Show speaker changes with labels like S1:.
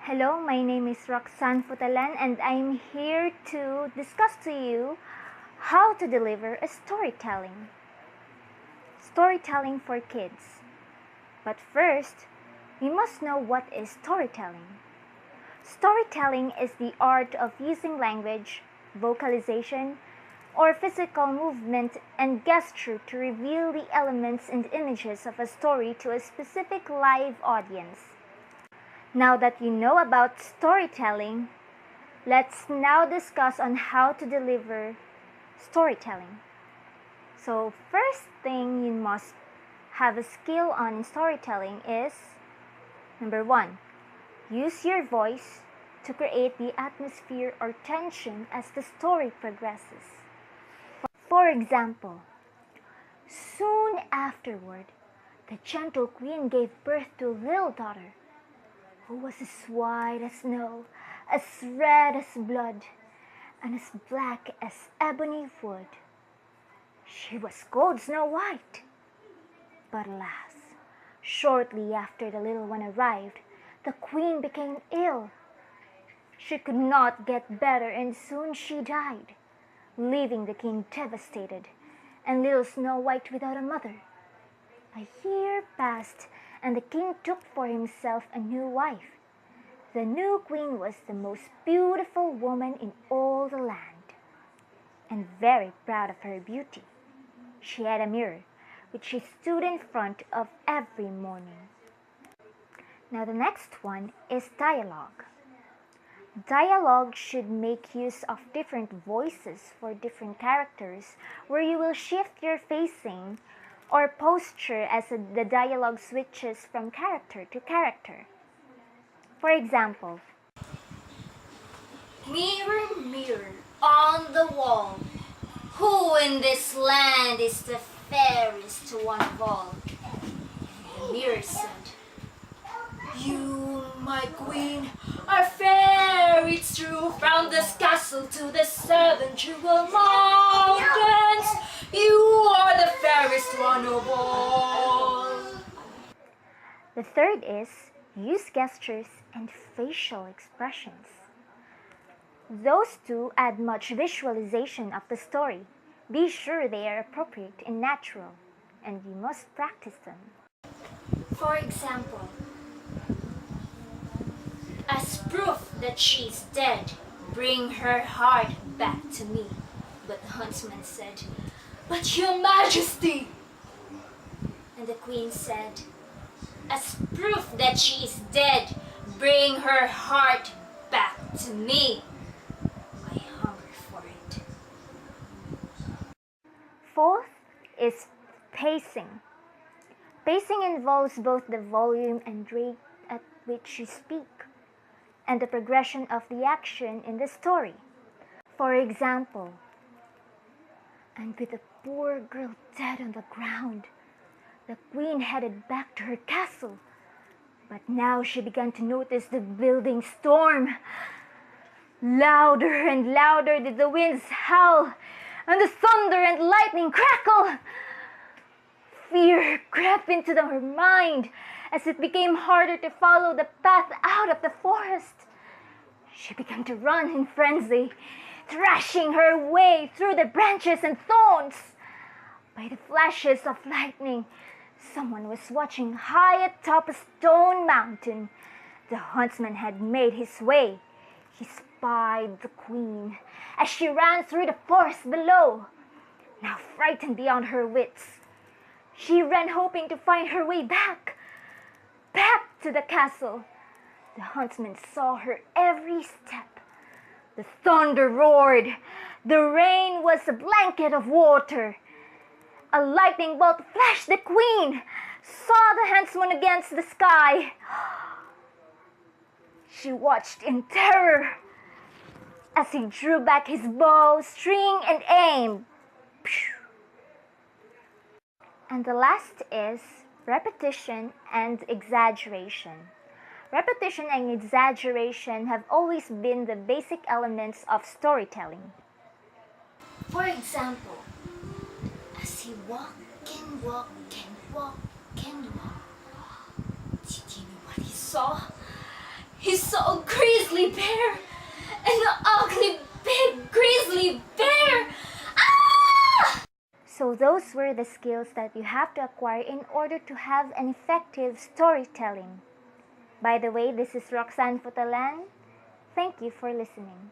S1: Hello, my name is Roxanne Futalan and I'm here to discuss to you how to deliver a storytelling. Storytelling for kids. But first, we must know what is storytelling. Storytelling is the art of using language, vocalization, or physical movement and gesture to reveal the elements and images of a story to a specific live audience. Now that you know about storytelling, let's now discuss on how to deliver storytelling. So first thing you must have a skill on in storytelling is number 1, use your voice to create the atmosphere or tension as the story progresses. For example, soon afterward, the gentle queen gave birth to a little daughter who was as white as snow, as red as blood, and as black as ebony wood. She was called Snow White. But alas, shortly after the little one arrived, the queen became ill. She could not get better, and soon she died, leaving the king devastated, and little Snow White without a mother. A year passed, and the king took for himself a new wife. The new queen was the most beautiful woman in all the land, and very proud of her beauty. She had a mirror, which she stood in front of every morning. Now the next one is dialogue. Dialogue should make use of different voices for different characters, where you will shift your facing or posture as the dialogue switches from character to character. For example,
S2: Mirror, mirror on the wall, who in this land is the fairest one of all? The mirror said, "You, my queen, are fair, it's true, from this castle to the 7 jewel mountains. You are the fairest one of all."
S1: the third is use gestures and facial expressions. Those two add much visualization of the story. Be sure they are appropriate and natural, and you must practice them.
S2: For example, as proof that she's dead, bring her heart back to me. But the huntsman said, "But your majesty!" And the queen said, "As proof that she is dead, bring her heart back to me. I hunger for it."
S1: Fourth is pacing. Pacing involves both the volume and rate at which you speak, and the progression of the action in the story. For example, and with the poor girl dead on the ground, the queen headed back to her castle. But now she began to notice the building storm. Louder and louder did the winds howl, and the thunder and lightning crackle. Fear crept into her mind as it became harder to follow the path out of the forest. She began to run in frenzy, thrashing her way through the branches and thorns. By the flashes of lightning, someone was watching high atop a stone mountain. The huntsman had made his way. He spied the queen as she ran through the forest below. Now frightened beyond her wits, she ran hoping to find her way back to the castle. The huntsman saw her every step. The thunder roared. The rain was a blanket of water. A lightning bolt flashed. The queen saw the huntsman against the sky. She watched in terror as he drew back his bow string and aimed. And the last is repetition and exaggeration. Repetition and exaggeration have always been the basic elements of storytelling.
S2: For example, as he walked and walked and walked and walked, did you know what he saw? He saw a ugly bear! An ugly big grizzly bear! Ah!
S1: So those were the skills that you have to acquire in order to have an effective storytelling. By the way, this is Roxanne Futalan. Thank you for listening.